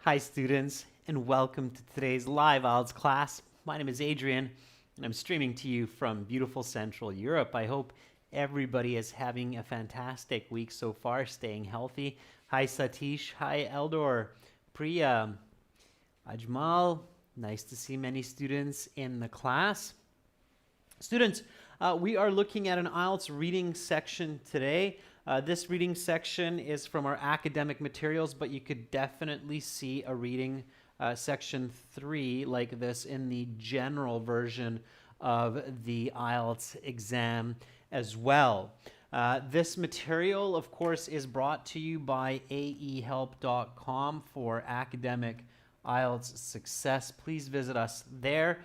Hi students, and welcome to today's live IELTS class. My name is Adrian, and I'm streaming to you from beautiful Central Europe. I hope everybody is having a fantastic week so far, staying healthy. Hi Satish, hi Eldor, Priya, Ajmal. Nice to see many students in the class. Students, we are looking at an IELTS reading section today. This reading section is from our academic materials, but you could definitely see a reading section 3 like this in the general version of the IELTS exam as well. This material, of course, is brought to you by aehelp.com for academic IELTS success. Please visit us there.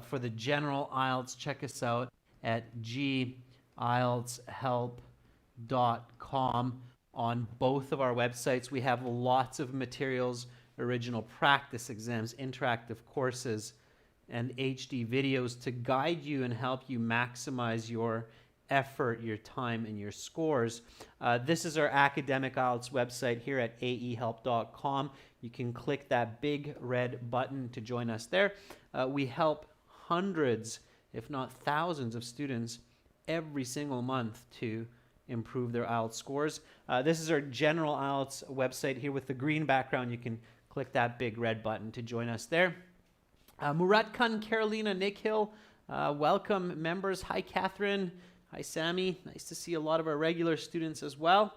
For the general IELTS, check us out at gieltshelp.com. On both of our websites, we have lots of materials, original practice exams, interactive courses, and HD videos to guide you and help you maximize your effort, your time, and your scores. This is our academic IELTS website here at aehelp.com. You can click that big red button to join us there. We help hundreds, if not thousands, of students every single month to improve their IELTS scores. This is our general IELTS website here with the green background. You can click that big red button to join us there. Murat Khan, Carolina, Nikhil, welcome members. Hi Catherine, hi Sammy. Nice to see a lot of our regular students as well.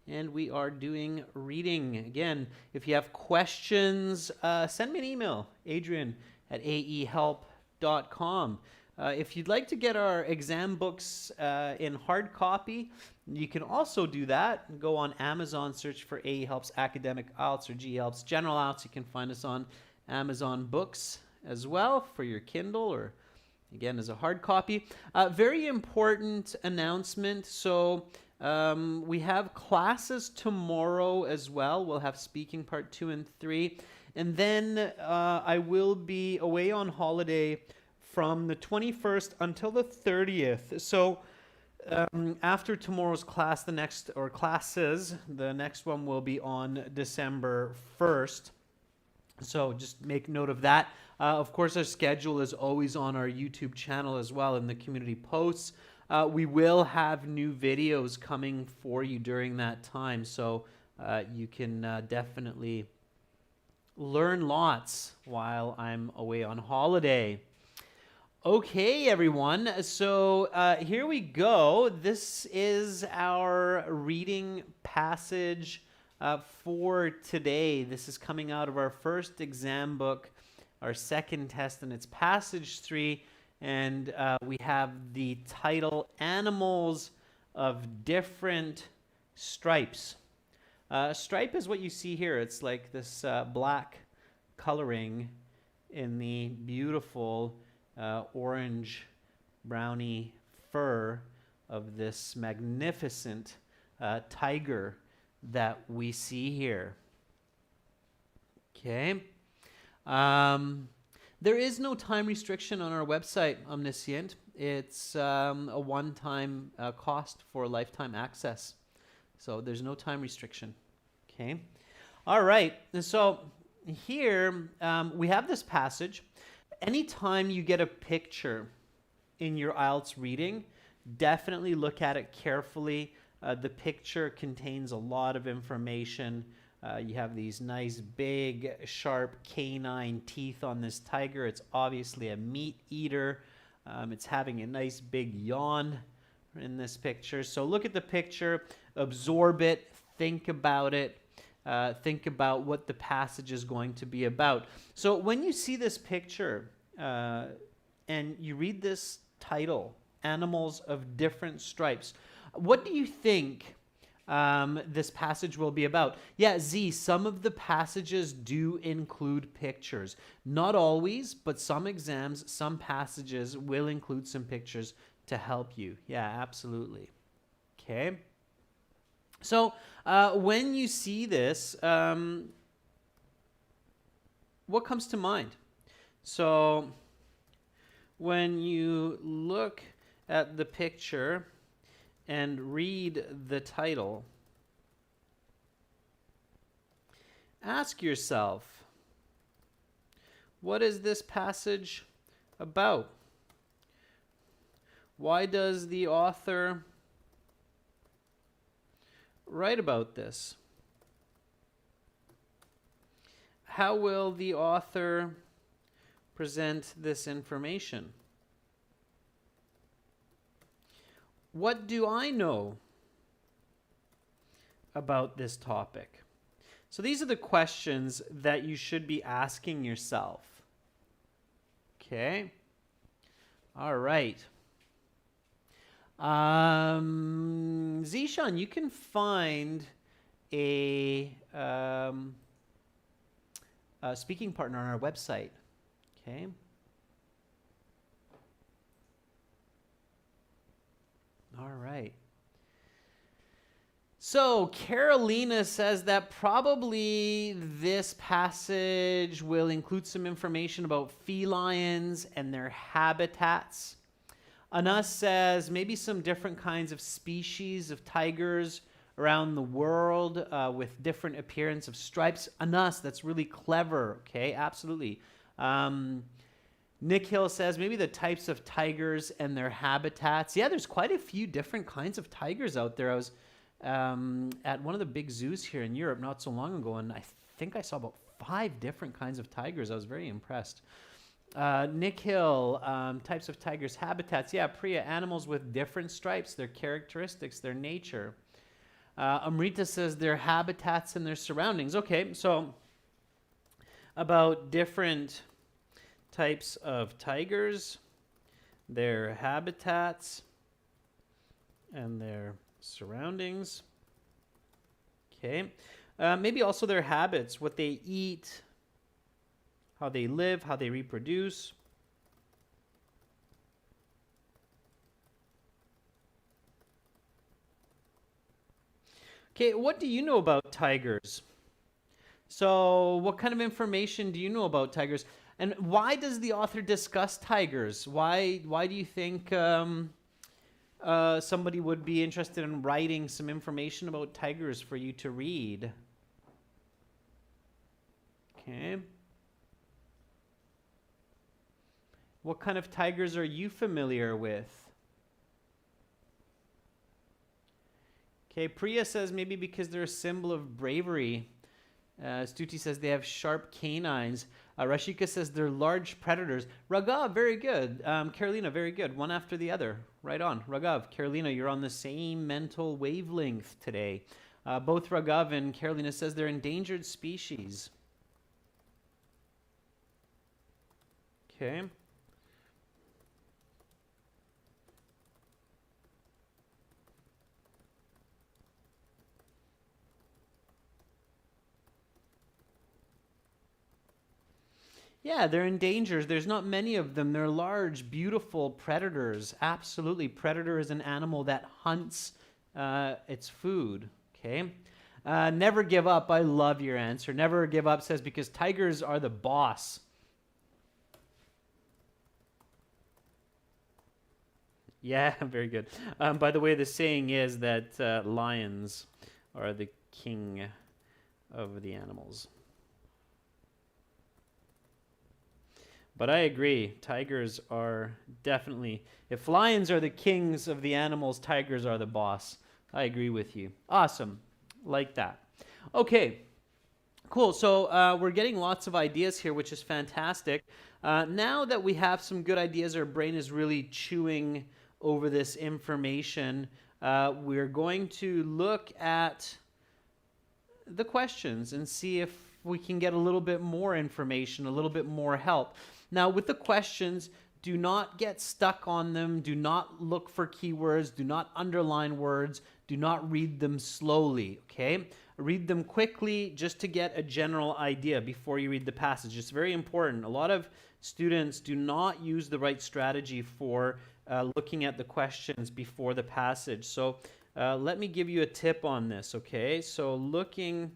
And we are doing reading. Again, if you have questions, send me an email, adrian@aehelp.com. If you'd like to get our exam books in hard copy, you can also do that. Go on Amazon, search for AEHelp's Academic IELTS or GEHelp's General IELTS. You can find us on Amazon Books as well for your Kindle or, again, as a hard copy. Very important announcement. So we have classes tomorrow as well. We'll have speaking part 2 and 3. And then I will be away on holiday from the 21st until the 30th. So after tomorrow's class, the next one will be on December 1st. So just make note of that. Of course, our schedule is always on our YouTube channel as well in the community posts. We will have new videos coming for you during that time, so you can definitely learn lots while I'm away on holiday. Okay, everyone, so here we go. This is our reading passage for today. This is coming out of our first exam book, our second test, and it's passage 3. And we have the title, Animals of Different Stripes. Stripe is what you see here. It's like this black coloring in the beautiful orange brownie fur of this magnificent tiger that we see here. Okay. There is no time restriction on our website, Omniscient. It's a one-time cost for lifetime access. So there's no time restriction. Okay. All right. And so here we have this passage. Anytime you get a picture in your IELTS reading, definitely look at it carefully. The picture contains a lot of information. You have these nice big sharp canine teeth on this tiger. It's obviously a meat eater. It's having a nice big yawn in this picture. So look at the picture, absorb it, think about it, think about what the passage is going to be about. So when you see this picture and you read this title, Animals of Different Stripes, what do you think this passage will be about? Yeah, Z, some of the passages do include pictures. Not always, but some exams, some passages will include some pictures to help you. Yeah, absolutely. Okay. So when you see this, what comes to mind? So when you look at the picture and read the title, ask yourself, what is this passage about? Why does the author write about this? How will the author present this information? What do I know about this topic? So these are the questions that you should be asking yourself. Okay. All right. Zishan, you can find a speaking partner on our website. Okay. All right. So Carolina says that probably this passage will include some information about felines and their habitats. Anas says maybe some different kinds of species of tigers around the world with different appearance of stripes. Anas, that's really clever. Okay, absolutely. Nick Hill says maybe the types of tigers and their habitats. Yeah, there's quite a few different kinds of tigers out there. I was at one of the big zoos here in Europe not so long ago, and I think I saw about 5 different kinds of tigers. I was very impressed. Nick Hill, types of tigers, habitats. Yeah, Priya, animals with different stripes, their characteristics, their nature. Amrita says their habitats and their surroundings. Okay, so about different types of tigers, their habitats, and their surroundings. Okay. Maybe also their habits, what they eat, how they live, how they reproduce. Okay, what do you know about tigers? So, what kind of information do you know about tigers? And why does the author discuss tigers? Why do you think somebody would be interested in writing some information about tigers for you to read? Okay. What kind of tigers are you familiar with? Okay, Priya says maybe because they're a symbol of bravery. Stuti says they have sharp canines. Rashika says they're large predators. Raghav, very good. Carolina, very good. One after the other. Right on. Raghav, Carolina, you're on the same mental wavelength today. Both Raghav and Carolina says they're endangered species. Okay. Yeah, they're endangered. There's not many of them. They're large, beautiful predators. Absolutely. Predator is an animal that hunts its food. Okay. Never give up. I love your answer. Never give up says because tigers are the boss. Yeah, very good. By the way, the saying is that lions are the king of the animals. But I agree, tigers are definitely, if lions are the kings of the animals, tigers are the boss. I agree with you. Awesome. Like that. Okay, cool. So we're getting lots of ideas here, which is fantastic. Now that we have some good ideas, our brain is really chewing over this information. We're going to look at the questions and see if we can get a little bit more information, a little bit more help. Now, with the questions, do not get stuck on them. Do not look for keywords. Do not underline words. Do not read them slowly, okay? Read them quickly just to get a general idea before you read the passage. It's very important. A lot of students do not use the right strategy for looking at the questions before the passage. So let me give you a tip on this, okay? So looking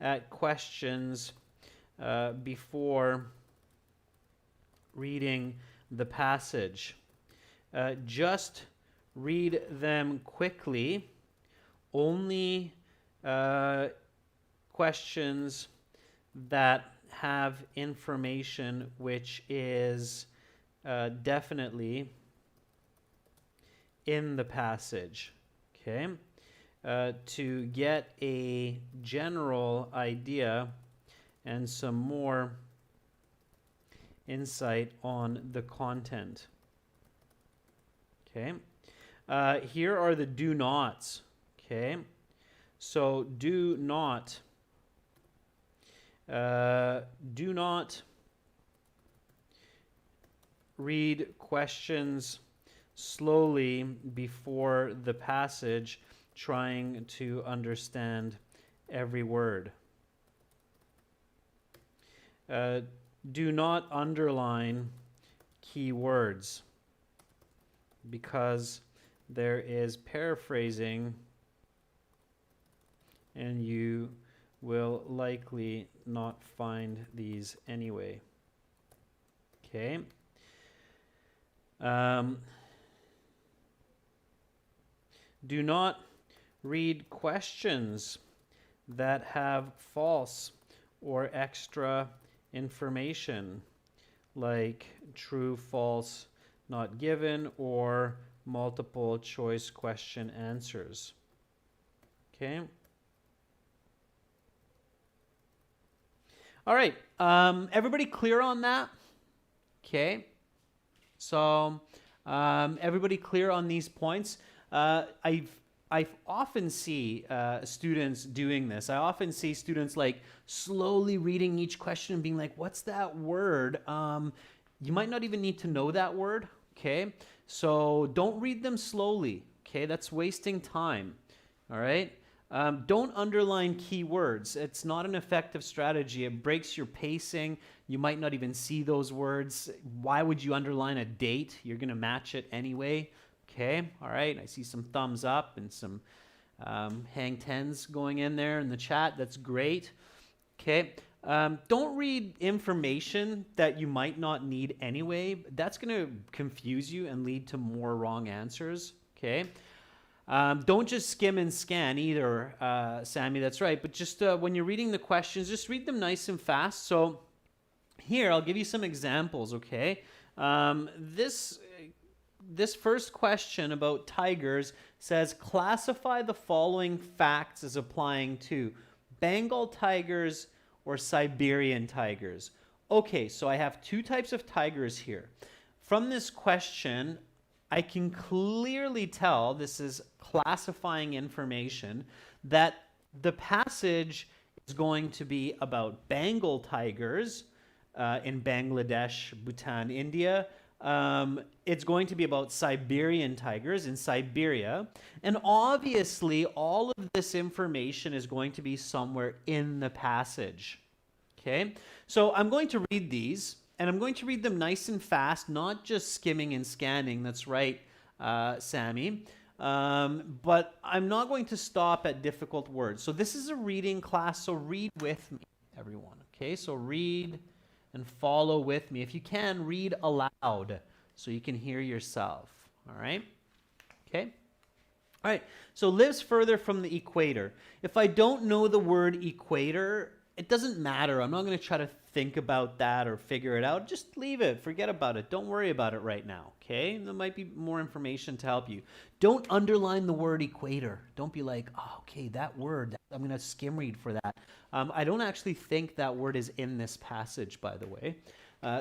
at questions before reading the passage. Just read them quickly. Only questions that have information which is definitely in the passage. Okay, to get a general idea and some more insight on the content. Okay, here are the do nots. Okay, so do not read questions slowly before the passage, trying to understand every word. Do not underline key words, because there is paraphrasing and you will likely not find these anyway. Okay. Do not read questions that have false or extra information, like true, false, not given, or multiple choice question answers. Okay. All right. Everybody clear on that? Okay. So everybody clear on these points? I often see students doing this. I often see students like slowly reading each question and being like, what's that word? You might not even need to know that word, okay? So don't read them slowly, okay? That's wasting time, all right? Don't underline keywords. It's not an effective strategy. It breaks your pacing. You might not even see those words. Why would you underline a date? You're going to match it anyway. Okay, all right. I see some thumbs up and some hang tens going in there in the chat. That's great. Okay. Don't read information that you might not need anyway. That's going to confuse you and lead to more wrong answers. Okay. Don't just skim and scan either, Sammy. That's right. But just when you're reading the questions, just read them nice and fast. So here, I'll give you some examples, okay? This first question about tigers says, classify the following facts as applying to Bengal tigers or Siberian tigers. Okay, so I have two types of tigers here. From this question, I can clearly tell, this is classifying information, that the passage is going to be about Bengal tigers in Bangladesh, Bhutan, India. It's going to be about Siberian tigers in Siberia. And obviously, all of this information is going to be somewhere in the passage. Okay? So I'm going to read these, and I'm going to read them nice and fast, not just skimming and scanning. That's right, Sammy. But I'm not going to stop at difficult words. So this is a reading class, so read with me, everyone. Okay? So read and follow with me. If you can, read aloud so you can hear yourself. All right? Okay? All right. So lives further from the equator. If I don't know the word equator, it doesn't matter. I'm not going to try to think about that or figure it out. Just leave it. Forget about it. Don't worry about it right now. Okay? There might be more information to help you. Don't underline the word equator. Don't be like, oh, okay, that word, I'm going to skim read for that. I don't actually think that word is in this passage, by the way.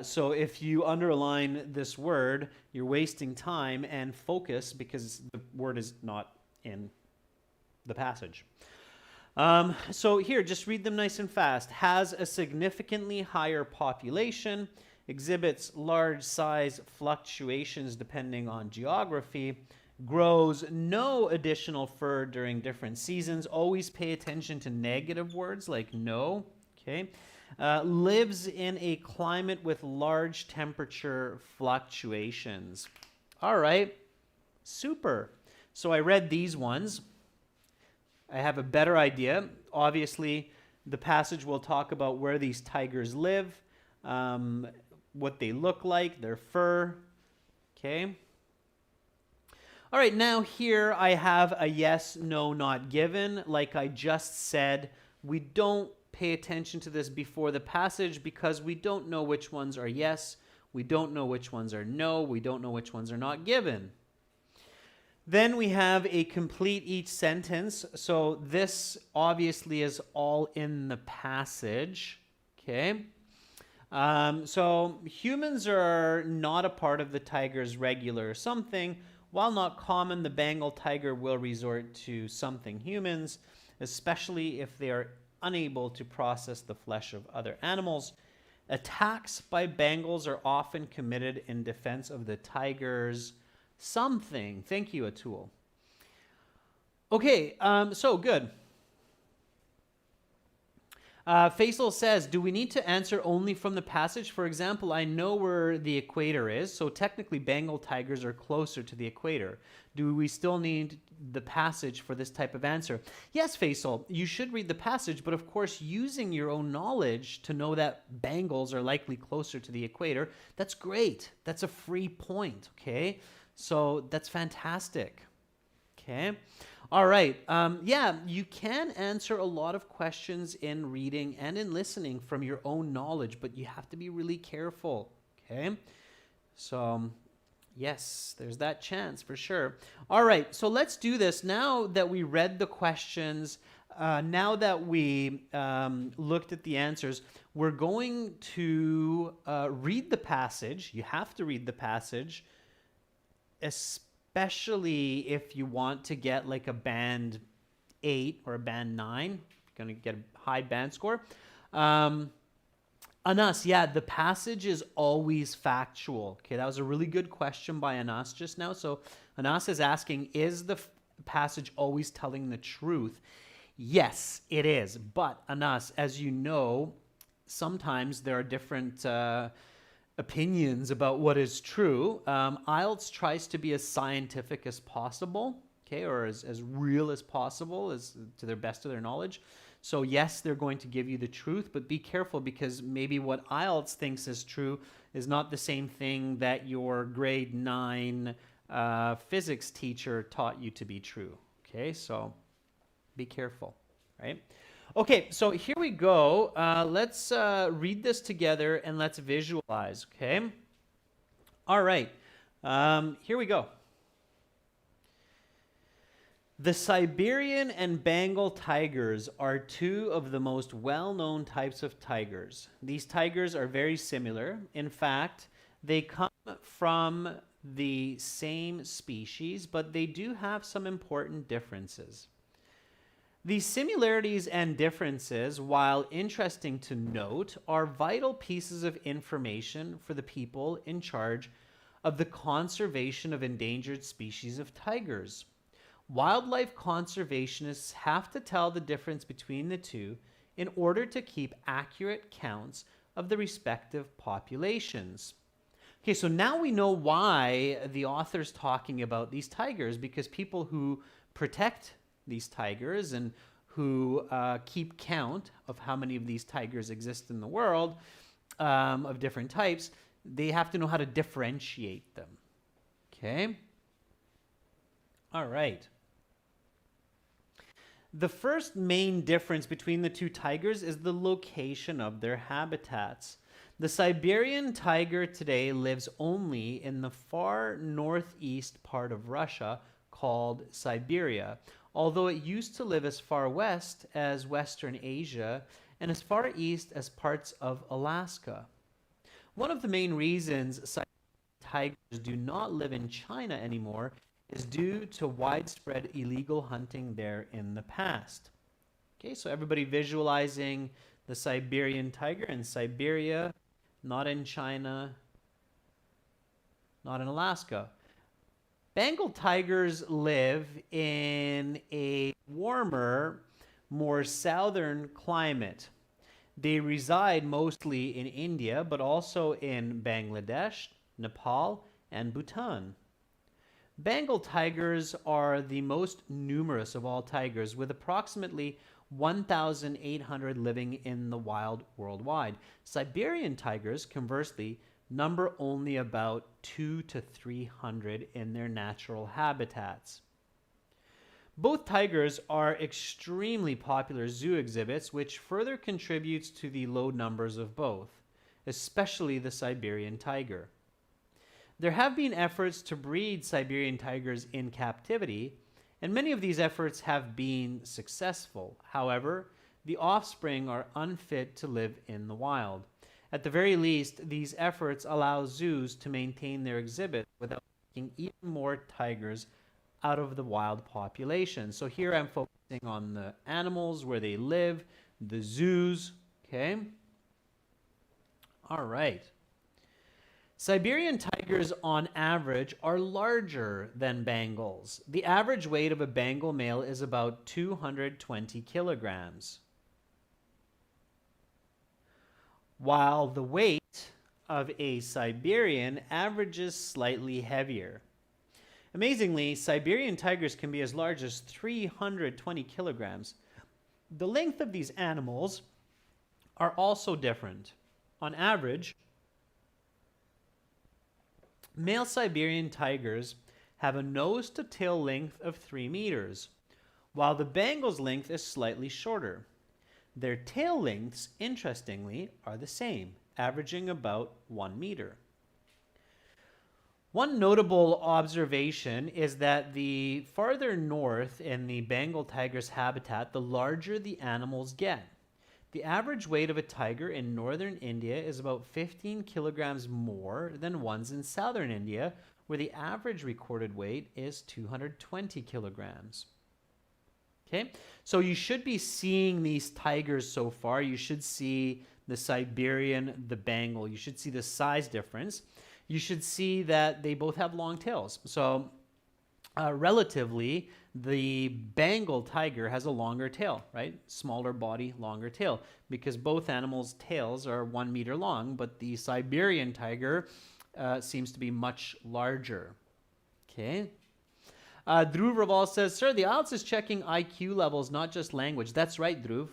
So if you underline this word, you're wasting time and focus because the word is not in the passage. So here, just read them nice and fast. Has a significantly higher population, exhibits large size fluctuations depending on geography, grows no additional fur during different seasons. Always pay attention to negative words like no, okay? Lives in a climate with large temperature fluctuations. All right, super. So I read these ones. I have a better idea. Obviously, the passage will talk about where these tigers live, what they look like, their fur, okay? All right, now here I have a yes, no, not given. Like I just said, we don't pay attention to this before the passage because we don't know which ones are yes, we don't know which ones are no, we don't know which ones are not given. Then we have a complete each sentence. So this obviously is all in the passage. Okay. So humans are not a part of the tiger's regular something. While not common, the Bengal tiger will resort to something humans, especially if they are unable to process the flesh of other animals. Attacks by Bengals are often committed in defense of the tiger's something. Thank you, Atul. Okay, so good. Faisal says, do we need to answer only from the passage? For example, I know where the equator is, so technically Bengal tigers are closer to the equator. Do we still need the passage for this type of answer? Yes, Faisal, you should read the passage, but of course, using your own knowledge to know that Bengals are likely closer to the equator, that's great. That's a free point, okay? So that's fantastic. Okay. All right. Yeah, you can answer a lot of questions in reading and in listening from your own knowledge, but you have to be really careful. Okay. So, yes, there's that chance for sure. All right. So let's do this. Now that we read the questions, now that we looked at the answers, we're going to read the passage. You have to read the passage, especially if you want to get like a band 8 or a band 9, you're going to get a high band score. Anas, yeah, the passage is always factual. Okay, that was a really good question by Anas just now. So Anas is asking, is the passage always telling the truth? Yes, it is. But Anas, as you know, sometimes there are different opinions about what is true. IELTS tries to be as scientific as possible, okay, or as real as possible, as to their best of their knowledge. So yes, they're going to give you the truth, but be careful because maybe what IELTS thinks is true is not the same thing that your grade 9 physics teacher taught you to be true. Okay, so be careful, right? Okay, so here we go. Let's read this together and let's visualize, okay? All right, here we go. The Siberian and Bengal tigers are two of the most well-known types of tigers. These tigers are very similar. In fact, they come from the same species, but they do have some important differences. These similarities and differences, while interesting to note, are vital pieces of information for the people in charge of the conservation of endangered species of tigers. Wildlife conservationists have to tell the difference between the two in order to keep accurate counts of the respective populations. Okay, so now we know why the author's talking about these tigers, because people who protect these tigers and who keep count of how many of these tigers exist in the world of different types, they have to know how to differentiate them. Okay? All right. The first main difference between the two tigers is the location of their habitats. The Siberian tiger today lives only in the far northeast part of Russia called Siberia, although it used to live as far west as Western Asia and as far east as parts of Alaska. One of the main reasons Siberian tigers do not live in China anymore is due to widespread illegal hunting there in the past. Okay, so everybody visualizing the Siberian tiger in Siberia, not in China, not in Alaska. Bengal tigers live in a warmer, more southern climate. They reside mostly in India, but also in Bangladesh, Nepal, and Bhutan. Bengal tigers are the most numerous of all tigers, with approximately 1,800 living in the wild worldwide. Siberian tigers, conversely, number only about 200 to 300 in their natural habitats. Both tigers are extremely popular zoo exhibits, which further contributes to the low numbers of both, especially the Siberian tiger. There have been efforts to breed Siberian tigers in captivity, and many of these efforts have been successful. However, the offspring are unfit to live in the wild. At the very least, these efforts allow zoos to maintain their exhibit without taking even more tigers out of the wild population. So here I'm focusing on the animals, where they live, the zoos, okay? All right. Siberian tigers on average are larger than Bengals. The average weight of a Bengal male is about 220 kilograms, while the weight of a Siberian averages slightly heavier. Amazingly, Siberian tigers can be as large as 320 kilograms. The length of these animals are also different. On average, male Siberian tigers have a nose to tail length of 3 meters, while the Bengal's length is slightly shorter. Their tail lengths, interestingly, are the same, averaging about 1 meter. One notable observation is that the farther north in the Bengal tiger's habitat, the larger the animals get. The average weight of a tiger in northern India is about 15 kilograms more than ones in southern India, where the average recorded weight is 220 kilograms. Okay, so you should be seeing these tigers so far. You should see the Siberian, the Bengal. You should see the size difference. You should see that they both have long tails. So relatively, the Bengal tiger has a longer tail, right? Smaller body, longer tail, because both animals' tails are 1 meter long, but the Siberian tiger seems to be much larger. Okay. Dhruv Raval says, sir, the IELTS is checking IQ levels, not just language. That's right, Dhruv.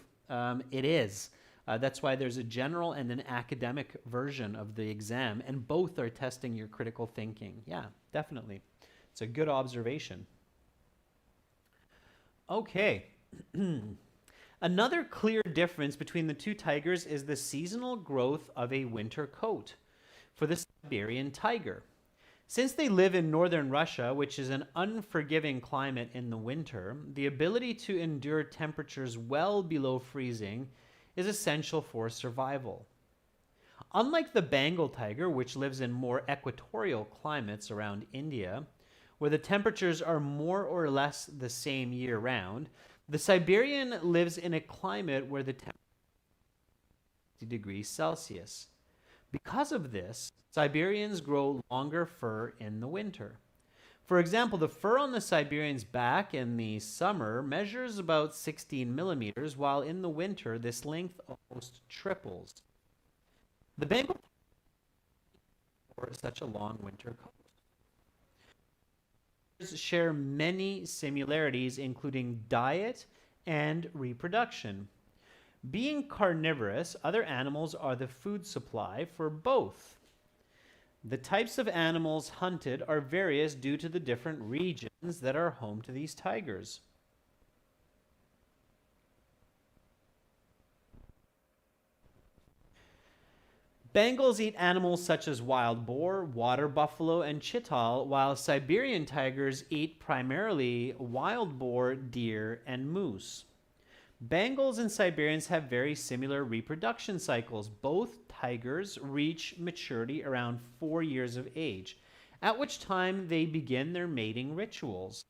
It is. That's why there's a general and an academic version of the exam, and both are testing your critical thinking. Yeah, definitely. It's a good observation. Okay. Another clear difference between the two tigers is the seasonal growth of a winter coat for the Siberian tiger. Since they live in northern Russia, which is an unforgiving climate in the winter, the ability to endure temperatures well below freezing is essential for survival. Unlike the Bengal tiger, which lives in more equatorial climates around India, where the temperatures are more or less the same year-round, the Siberian lives in a climate where the temperature is 50 degrees Celsius. Because of this, Siberians grow longer fur in the winter. For example, the fur on the Siberian's back in the summer measures about 16 millimeters, while in the winter this length almost triples. The Bengal for such a long winter coat share many similarities, including diet and reproduction. Being carnivorous, other animals are the food supply for both. The types of animals hunted are various due to the different regions that are home to these tigers. Bengals eat animals such as wild boar, water buffalo, and chital, while Siberian tigers eat primarily wild boar, deer, and moose. Bengals and Siberians have very similar reproduction cycles. Both tigers reach maturity around 4 years of age, at which time they begin their mating rituals.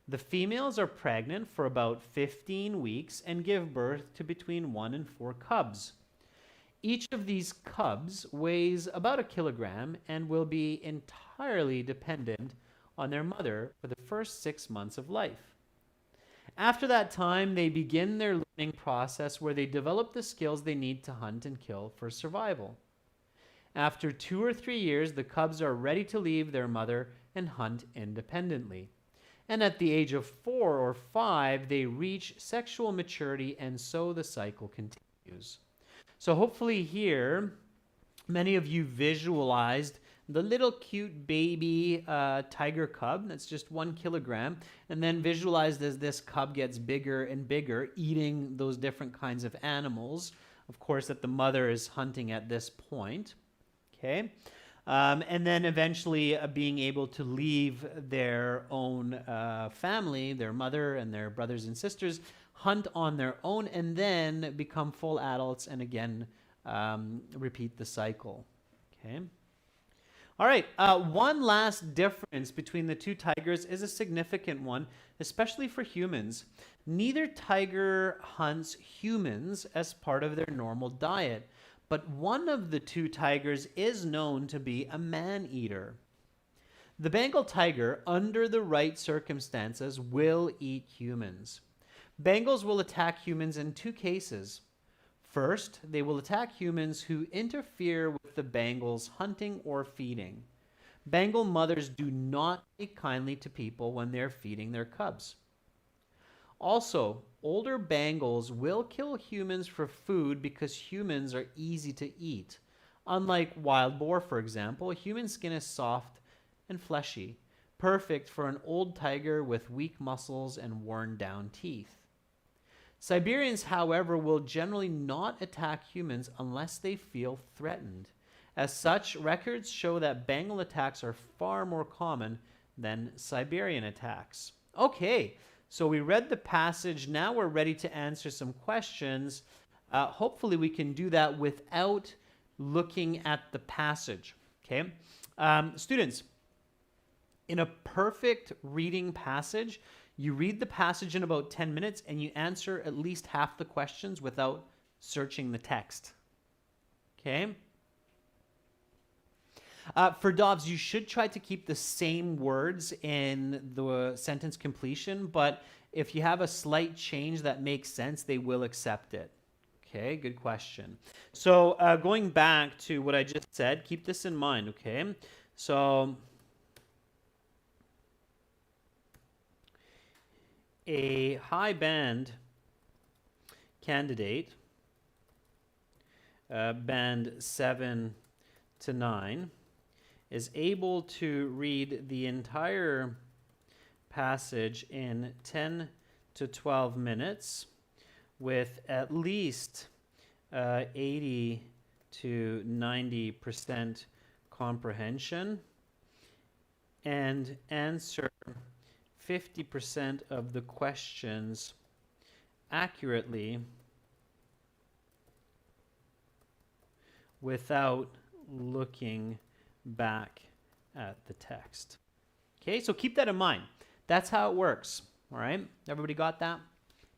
The females are pregnant for about 15 weeks and give birth to between 1 and 4 cubs. Each of these cubs weighs about 1 kilogram and will be entirely dependent on their mother for the first 6 months of life. After that time, they begin their learning process where they develop the skills they need to hunt and kill for survival. After 2 or 3 years, the cubs are ready to leave their mother and hunt independently. And at the age of 4 or 5, they reach sexual maturity, and so the cycle continues. So hopefully here, many of you visualized the little cute baby tiger cub that's just 1 kilogram, and then visualized as this cub gets bigger and bigger, eating those different kinds of animals, of course, that the mother is hunting at this point. Okay. And then eventually being able to leave their own family, their mother and their brothers and sisters, hunt on their own, and then become full adults and again repeat the cycle. Okay. All right. One last difference between the two tigers is a significant one, especially for humans. Neither tiger hunts humans as part of their normal diet, but one of the two tigers is known to be a man-eater. The Bengal tiger, under the right circumstances, will eat humans. Bengals will attack humans in 2 cases. First, they will attack humans who interfere with the Bengal's hunting or feeding. Bengal mothers do not take kindly to people when they're feeding their cubs. Also, older Bengals will kill humans for food because humans are easy to eat. Unlike wild boar, for example, human skin is soft and fleshy, perfect for an old tiger with weak muscles and worn down teeth. Siberians, however, will generally not attack humans unless they feel threatened. As such, records show that Bengal attacks are far more common than Siberian attacks. Okay, so we read the passage. Now we're ready to answer some questions. Hopefully we can do that without looking at the passage. Okay, students, in a perfect reading passage, you read the passage in about 10 minutes and you answer at least half the questions without searching the text. Okay? For Dobbs, you should try to keep the same words in the sentence completion, but if you have a slight change that makes sense, they will accept it. Okay, good question. So going back to what I just said, keep this in mind, okay? So a high band candidate, band 7 to 9, is able to read the entire passage in 10 to 12 minutes with at least 80 to 90% comprehension and answer 50% of the questions accurately without looking back at the text. Okay, so keep that in mind. That's how it works. All right, everybody got that?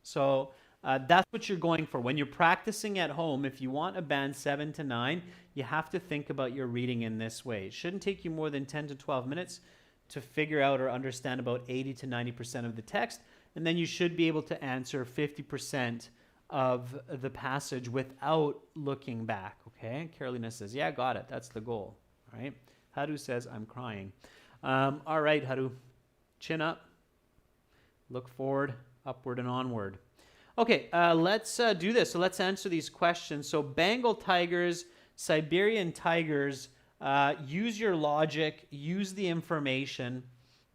So that's what you're going for. When you're practicing at home, if you want a band 7 to 9, you have to think about your reading in this way. It shouldn't take you more than 10 to 12 minutes to figure out or understand about 80 to 90% of the text, and then you should be able to answer 50% of the passage without looking back, okay? Carolina says, yeah, got it. That's the goal, all right? Haru says, I'm crying. All right, Haru, chin up, look forward, upward and onward. Okay, let's do this. So let's answer these questions. So Bengal tigers, Siberian tigers, use your logic, use the information,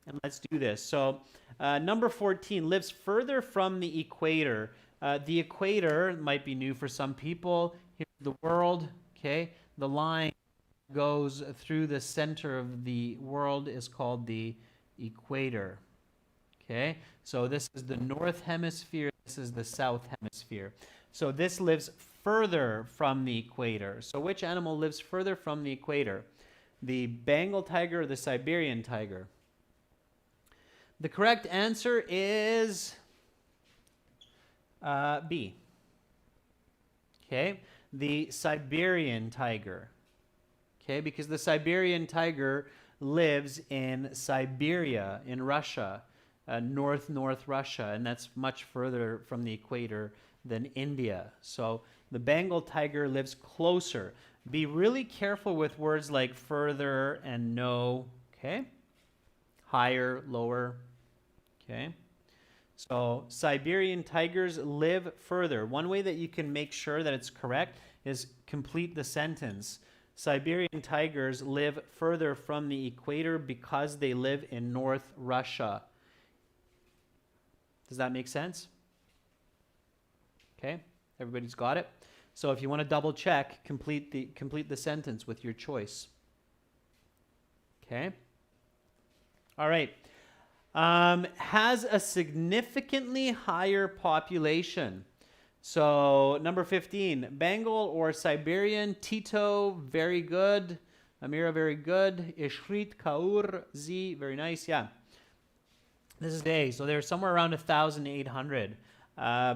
and let's do this. So number 14, lives further from the equator. The equator might be new for some people. Here's the world, okay? The line goes through the center of the world is called the equator, okay? So this is the north hemisphere, this is the south hemisphere. So this lives further from the equator. So which animal lives further from the equator? The Bengal tiger or the Siberian tiger? The correct answer is B. Okay, the Siberian tiger. Okay, because the Siberian tiger lives in Siberia, in Russia, north Russia, and that's much further from the equator than India. So the Bengal tiger lives closer. Be really careful with words like further and no, okay? Higher, lower, okay? So Siberian tigers live further. One way that you can make sure that it's correct is complete the sentence. Siberian tigers live further from the equator because they live in North Russia. Does that make sense? Okay, everybody's got it? So if you want to double check, complete the sentence with your choice. Okay? All right. Has a significantly higher population. So number 15, Bengal or Siberian. Tito, very good. Amira, very good. Ishrit Kaur Z, very nice. Yeah. This is A. So they're somewhere around 1,800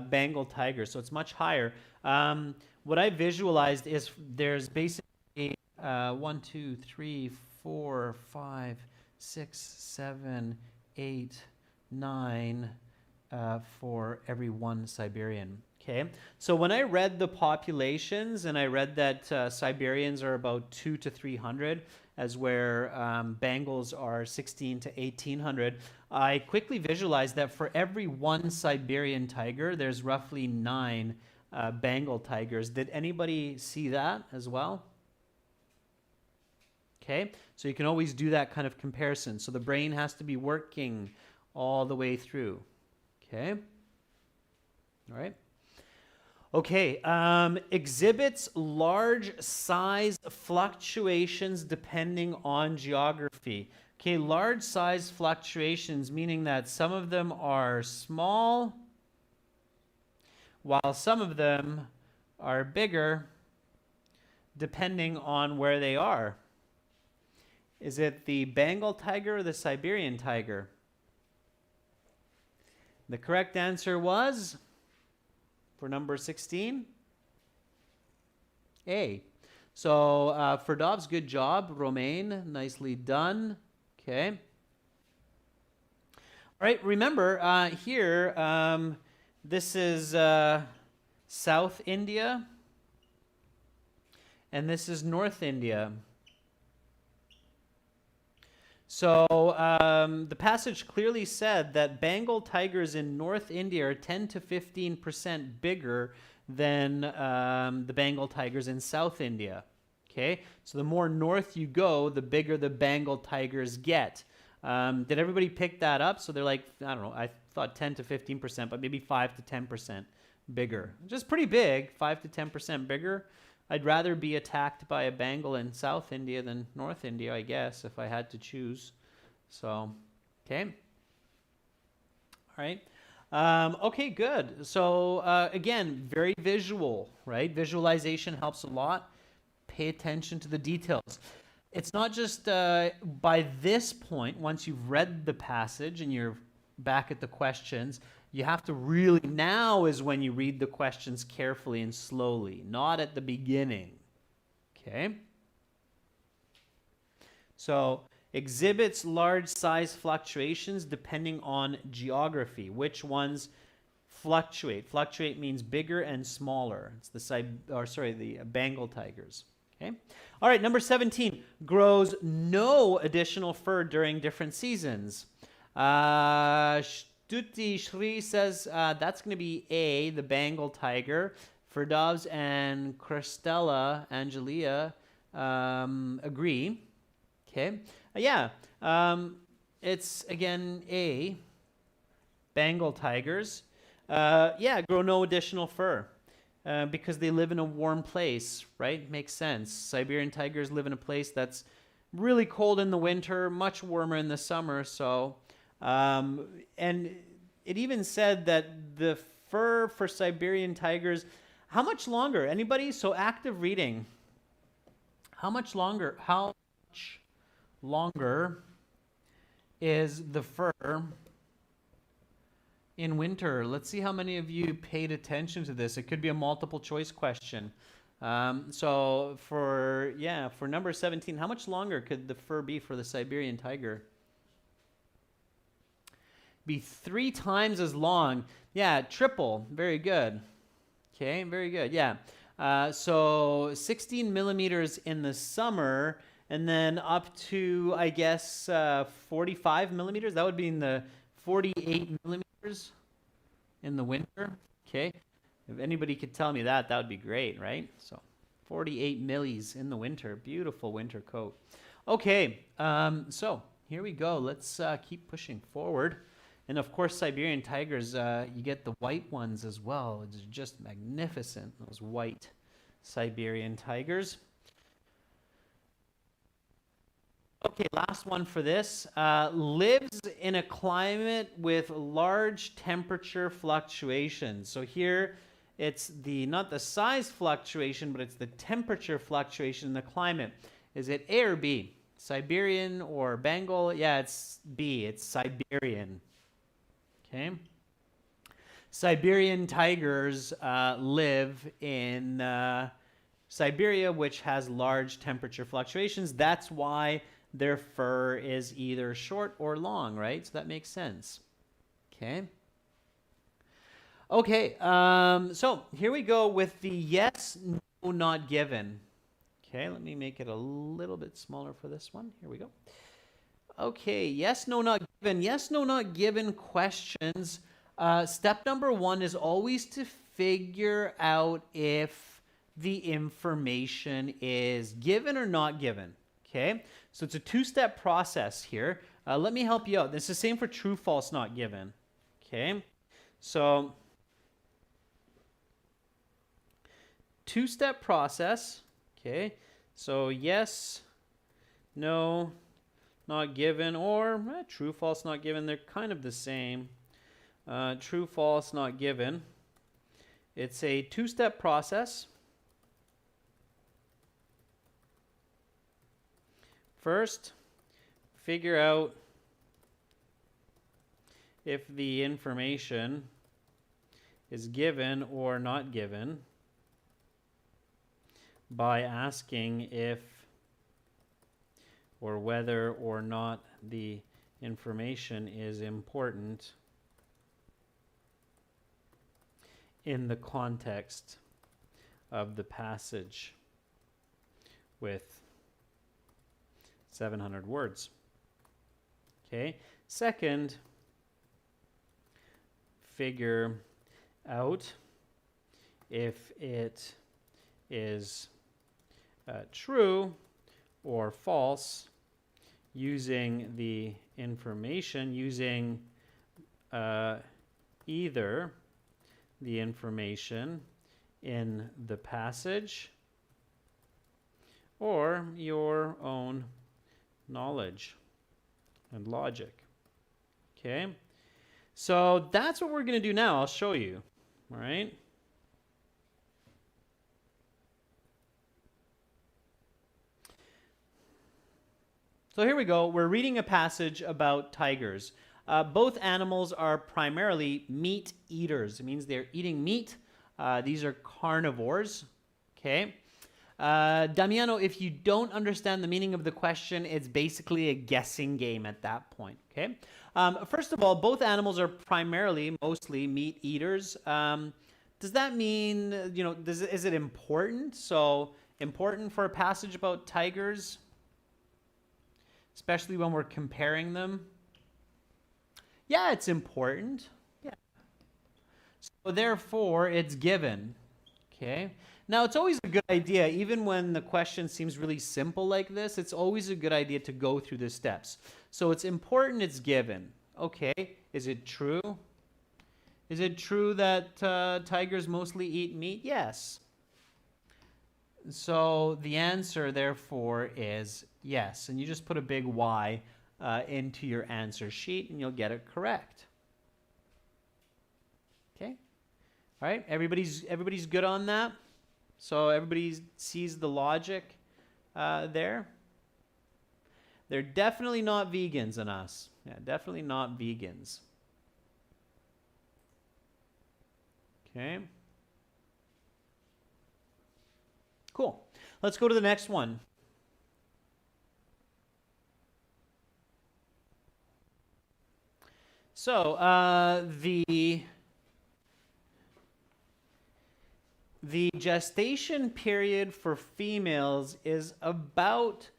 Bengal tigers. So it's much higher. What I visualized is there's basically 1, 2, 3, 4, 5, 6, 7, 8, 9 for every one Siberian. Okay, so when I read the populations and I read that Siberians are about 200 to 300, as where Bengals are 16 to 1800, I quickly visualized that for every one Siberian tiger, there's roughly 9 Bengal tigers. Did anybody see that as well? Okay, so you can always do that kind of comparison. So the brain has to be working all the way through. Okay, all right. Okay, exhibits large size fluctuations depending on geography. Okay, large size fluctuations meaning that some of them are small while some of them are bigger depending on where they are. Is it the Bengal tiger or the Siberian tiger? The correct answer was, for number 16, A. So Ferdov's, good job. Romaine, nicely done. Okay. All right, remember here, this is South India, and this is North India. So the passage clearly said that Bengal tigers in North India are 10 to 15% bigger than the Bengal tigers in South India. Okay, so the more north you go, the bigger the Bengal tigers get. Did everybody pick that up? So they're like, I don't know, I thought 10 to 15%, but maybe 5 to 10% bigger. Just pretty big, 5 to 10% bigger. I'd rather be attacked by a Bengal in South India than North India, I guess, if I had to choose. So, okay. All right. Okay, good. So, again, very visual, right? Visualization helps a lot. Pay attention to the details. It's not just by this point, once you've read the passage and you're back at the questions, you have to really, now is when you read the questions carefully and slowly, not at the beginning. Okay? So, exhibits large size fluctuations depending on geography. Which ones fluctuate? Fluctuate means bigger and smaller. It's the Bengal tigers. Okay? All right, number 17. Grows no additional fur during different seasons. Stuti Shri says that's going to be A, the Bengal tiger. Ferdovs and Christella Angelia agree. Okay. It's again A, Bengal tigers. Grow no additional fur because they live in a warm place, right? Makes sense. Siberian tigers live in a place that's really cold in the winter, much warmer in the summer, so... and it even said that the fur for Siberian tigers, how much longer? Anybody? So active reading. How much longer is the fur in winter? Let's see how many of you paid attention to this. It could be a multiple choice question. So for number 17, how much longer could the fur be for the Siberian tiger? Be 3 times as long. Yeah, triple. Very good. Okay, very good. Yeah. So 16 millimeters in the summer, and then up to, I guess, 45 millimeters. That would be in the 48 millimeters in the winter. Okay. If anybody could tell me that, that would be great, right? So 48 millis in the winter. Beautiful winter coat. Okay, so here we go. Let's keep pushing forward. And of course, Siberian tigers, you get the white ones as well. It's just magnificent, those white Siberian tigers. Okay, last one for this. Lives in a climate with large temperature fluctuations. So here, it's not the size fluctuation, but it's the temperature fluctuation in the climate. Is it A or B? Siberian or Bengal? Yeah, it's B. It's Siberian. Okay. Siberian tigers live in Siberia, which has large temperature fluctuations. That's why their fur is either short or long, right? So that makes sense. Okay. Okay, so here we go with the yes, no, not given. Okay, let me make it a little bit smaller for this one. Here we go. Okay, yes, no, not given. Yes, no, not given questions. Step number one is always to figure out if the information is given or not given. Okay, so it's a two-step process here. Let me help you out. This is the same for true, false, not given. Okay, so two-step process. Okay, so yes, no, not given, or true, false, not given. They're kind of the same. True, false, not given. It's a two-step process. First, figure out if the information is given or not given by asking if or whether or not the information is important in the context of the passage with 700 words. Okay. Second, figure out if it is true or false using the information, using either the information in the passage or your own knowledge and logic. Okay, so that's what we're going to do now. I'll show you. All right. So here we go. We're reading a passage about tigers. Both animals are primarily meat eaters. It means they're eating meat. These are carnivores. Okay. Damiano, if you don't understand the meaning of the question, it's basically a guessing game at that point. Okay. First of all, both animals are primarily, mostly meat eaters. Does that mean, is it important? So important for a passage about tigers, especially when we're comparing them? Yeah, it's important. Yeah. So therefore, it's given. Okay. Now, it's always a good idea, even when the question seems really simple like this, it's always a good idea to go through the steps. So it's important, it's given. Okay, is it true? Is it true that tigers mostly eat meat? Yes. So the answer, therefore, is yes. And you just put a big Y into your answer sheet, and you'll get it correct. Okay? All right, everybody's good on that? So everybody sees the logic there? They're definitely not vegans in us. Yeah, definitely not vegans. Okay. Cool. Let's go to the next one. So the gestation period for females is about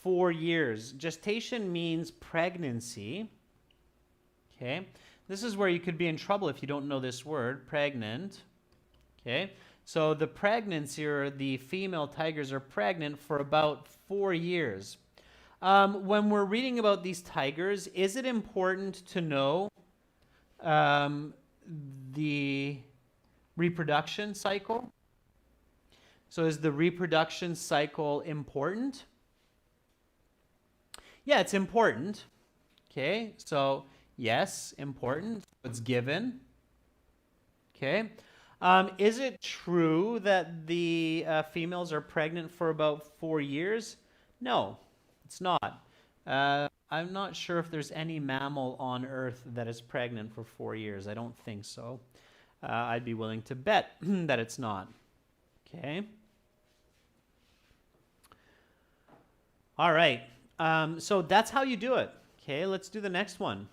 4 years. Gestation means pregnancy. Okay. This is where you could be in trouble if you don't know this word, pregnant. Okay. So the pregnancy, or the female tigers are pregnant for about 4 years. When we're reading about these tigers, is it important to know um, the reproduction cycle? So is the reproduction cycle important? Yeah, it's important. Okay, so yes, important. It's given. Okay. Is it true that the females are pregnant for about 4 years? No, it's not. I'm not sure if there's any mammal on Earth that is pregnant for 4 years. I don't think so. I'd be willing to bet that it's not. Okay. All right. So that's how you do it. Okay, let's do the next one.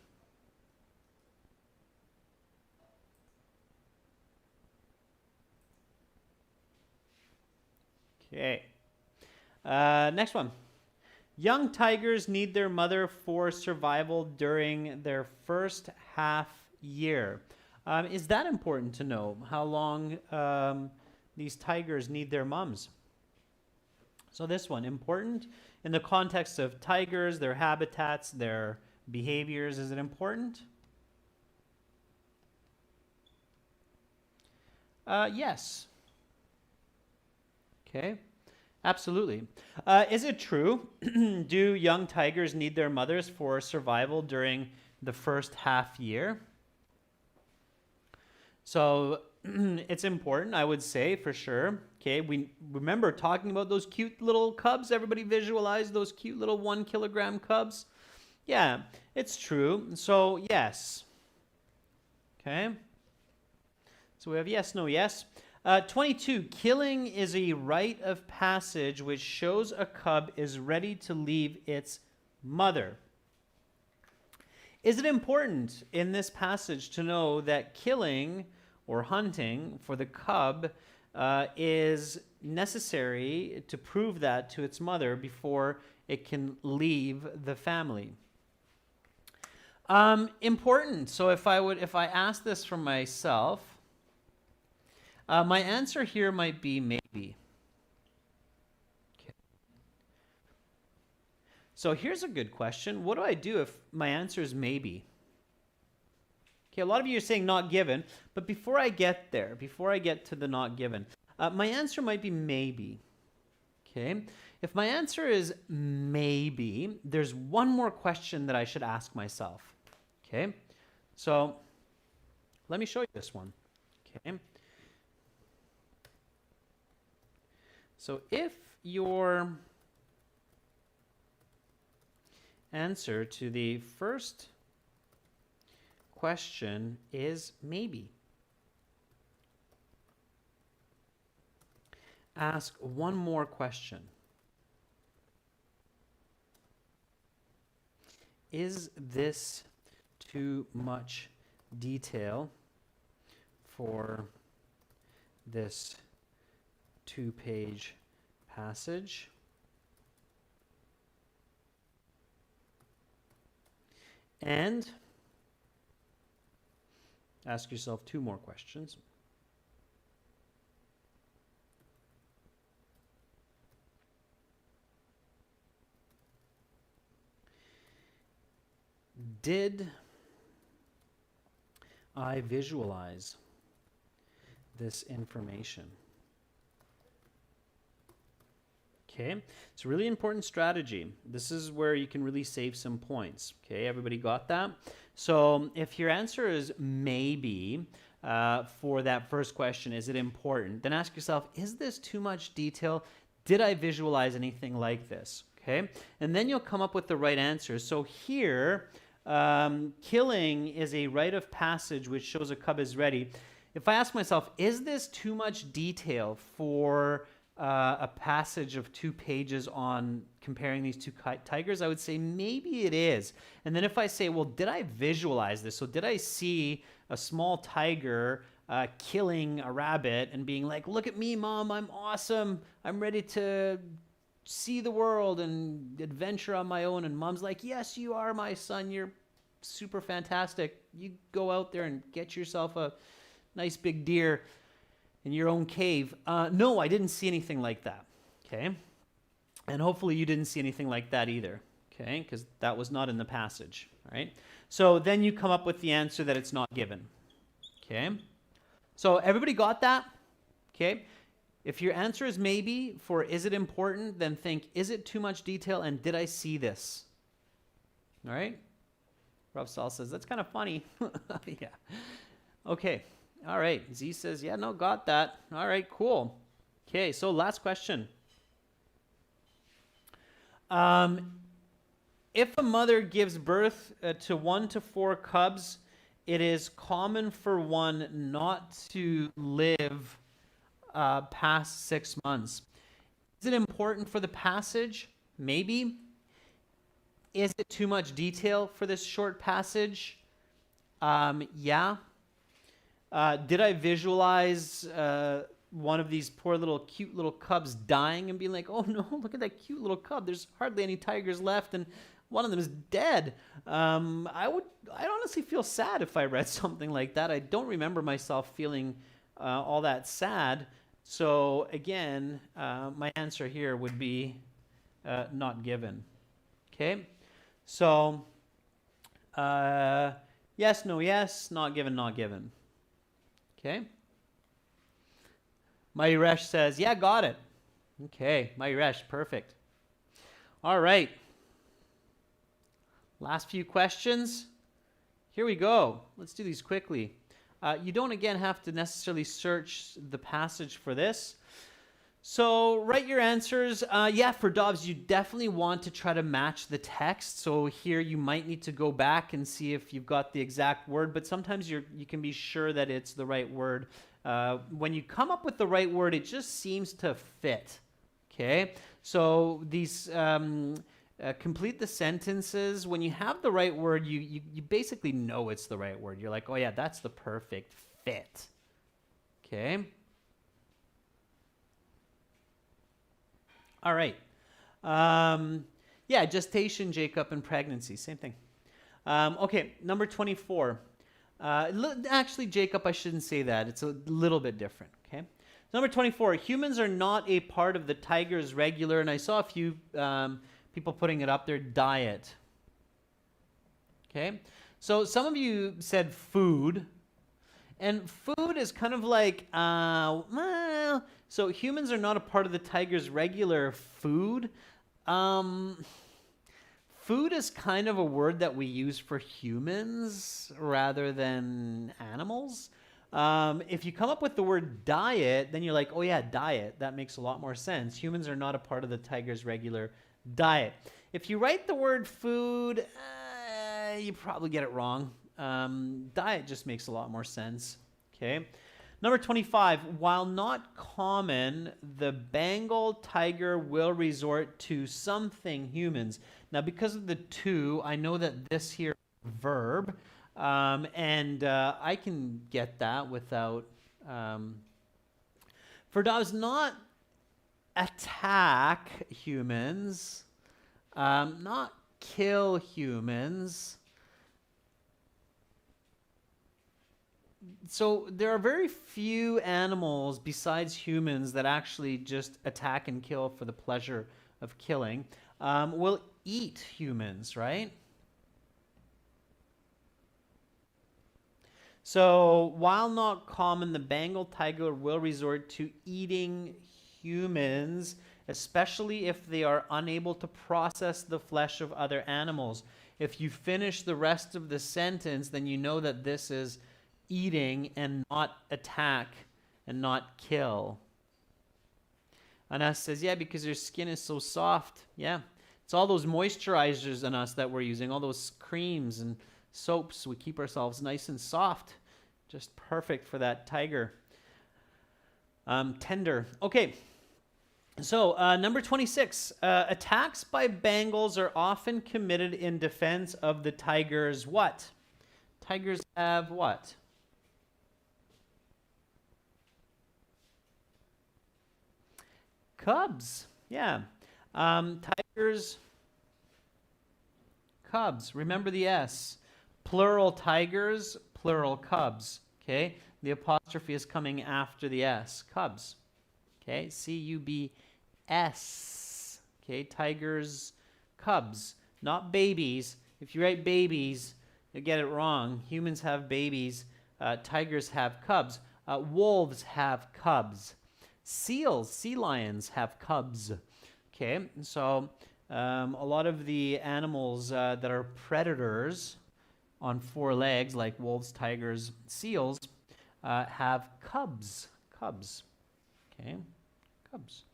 Okay. Next one. Young tigers need their mother for survival during their first half year. Is that important to know? How long these tigers need their mums? So this one, important in the context of tigers, their habitats, their behaviors. Is it important? Yes. Okay. Absolutely. Is it true? Do young tigers need their mothers for survival during the first half year? So it's important, I would say, for sure. Okay, we remember talking about those cute little cubs. Everybody visualize those cute little 1 kilogram cubs. Yeah, it's true. So yes. Okay. So we have yes, no, yes. 22, killing is a rite of passage which shows a cub is ready to leave its mother. Is it important in this passage to know that killing or hunting for the cub is necessary to prove that to its mother before it can leave the family? Important. So if I ask this from myself, my answer here might be maybe. Okay. So here's a good question. What do I do if my answer is maybe? Okay, a lot of you are saying not given, but before I get there, before I get to the not given, my answer might be maybe. Okay, if my answer is maybe, there's one more question that I should ask myself. Okay, so let me show you this one. Okay. So if your answer to the first question is maybe, ask one more question. Is this too much detail for this 2-page passage? And ask yourself 2 more questions. Did I visualize this information? Okay, it's a really important strategy. This is where you can really save some points. Okay, everybody got that? So if your answer is maybe for that first question, is it important? Then ask yourself, is this too much detail? Did I visualize anything like this? Okay, and then you'll come up with the right answer. So here, killing is a rite of passage which shows a cub is ready. If I ask myself, is this too much detail for a passage of 2 pages on comparing these 2 tigers, I would say maybe it is. And then if I say, well, did I visualize this? So did I see a small tiger killing a rabbit and being like, look at me, Mom, I'm awesome. I'm ready to see the world and adventure on my own. And Mom's like, yes, you are, my son. You're super fantastic. You go out there and get yourself a nice big deer. in your own cave. No, I didn't see anything like that. Okay. And hopefully you didn't see anything like that either. Okay. Because that was not in the passage. All right. So then you come up with the answer that it's not given. Okay. So everybody got that? Okay. If your answer is maybe for is it important, then think, is it too much detail and did I see this? All right. Rob Stahl says, that's kind of funny. Yeah. Okay. All right. Z says, yeah, no, got that. All right, cool. Okay, so last question. If a mother gives birth to 1 to 4 cubs, it is common for one not to live past 6 months. Is it important for the passage? Maybe. Is it too much detail for this short passage? Yeah. Did I visualize one of these poor little cute little cubs dying and being like, oh no, look at that cute little cub. There's hardly any tigers left and one of them is dead. I'd honestly feel sad if I read something like that. I don't remember myself feeling all that sad. So again, my answer here would be not given. Okay? So, yes, no, yes, not given, not given. Okay? Mayuresh says, yeah, got it. Okay, Mayuresh, perfect. All right. Last few questions. Here we go. Let's do these quickly. You don't, again, have to necessarily search the passage for this. So write your answers. Yeah, for Dobbs, you definitely want to try to match the text. So here you might need to go back and see if you've got the exact word, but sometimes you can be sure that it's the right word. When you come up with the right word, it just seems to fit. Okay? So these complete the sentences. When you have the right word, you basically know it's the right word. You're like, oh yeah, that's the perfect fit. Okay? All right. Yeah, gestation, Jacob, and pregnancy. Same thing. Okay, number 24. Actually, Jacob, I shouldn't say that. It's a little bit different. Okay. Number 24. Humans are not a part of the tiger's regular, and I saw a few people putting it up there, diet. Okay. So some of you said food. And food is kind of like, well, so humans are not a part of the tiger's regular food. Food is kind of a word that we use for humans rather than animals. If you come up with the word diet, then you're like, oh yeah, diet. That makes a lot more sense. Humans are not a part of the tiger's regular diet. If you write the word food, you probably get it wrong. Diet just makes a lot more sense. Okay. Number 25, while not common, the Bengal tiger will resort to something humans. Now, because of the to, I know that this here is a verb, and I can get that without, for does not attack humans, not kill humans. So there are very few animals besides humans that actually just attack and kill for the pleasure of killing. Will eat humans, right? So while not common, the Bengal tiger will resort to eating humans, especially if they are unable to process the flesh of other animals. If you finish the rest of the sentence, then you know that this is eating and not attack and not kill. Anas says, yeah, because your skin is so soft. Yeah, it's all those moisturizers in us that we're using, all those creams and soaps. We keep ourselves nice and soft. Just perfect for that tiger. Tender. Okay. So number 26. Attacks by Bengals are often committed in defense of the tiger's what? Tigers have what? Cubs. Yeah. Tigers, cubs. Remember the S. Plural tigers, plural cubs. Okay? The apostrophe apostrophe is coming after the S. Cubs. Okay, C-U-B-S. Okay, tigers, cubs, not babies. If you write babies, you'll get it wrong. Humans have babies. Tigers have cubs. Wolves have cubs. Seals, sea lions have cubs. Okay, so a lot of the animals that are predators on four legs, like wolves, tigers, seals, have cubs. Cubs. Okay, cubs.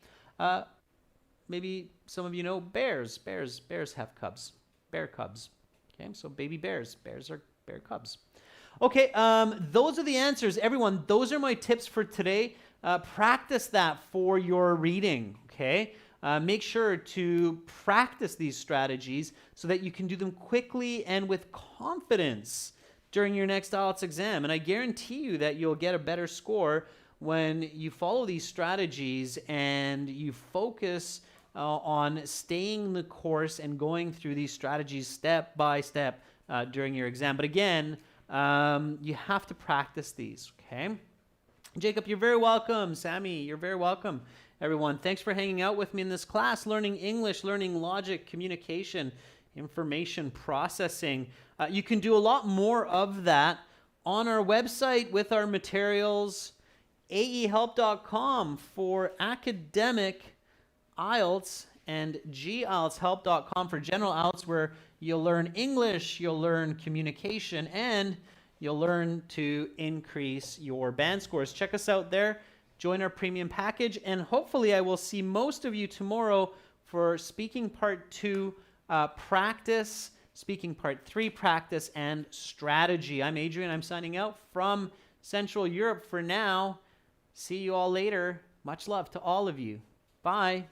Maybe some of you know bears. Bears have cubs. Bear cubs. Okay, so baby bears. Bears are bear cubs. Okay, those are the answers. Everyone, those are my tips for today. Practice that for your reading, okay? Make sure to practice these strategies so that you can do them quickly and with confidence during your next IELTS exam. And I guarantee you that you'll get a better score when you follow these strategies and you focus on staying the course and going through these strategies step by step during your exam. But again, you have to practice these, okay? Jacob, you're very welcome. Sammy, you're very welcome. Everyone, thanks for hanging out with me in this class, learning English, learning logic, communication, information processing. You can do a lot more of that on our website with our materials, aehelp.com for academic IELTS, and GIELTShelp.com for general IELTS, where you'll learn English, you'll learn communication, and you'll learn to increase your band scores. Check us out there. Join our premium package, and hopefully I will see most of you tomorrow for speaking part 2 practice, speaking part 3 practice, and strategy. I'm Adrian. I'm signing out from Central Europe for now. See you all later. Much love to all of you. Bye.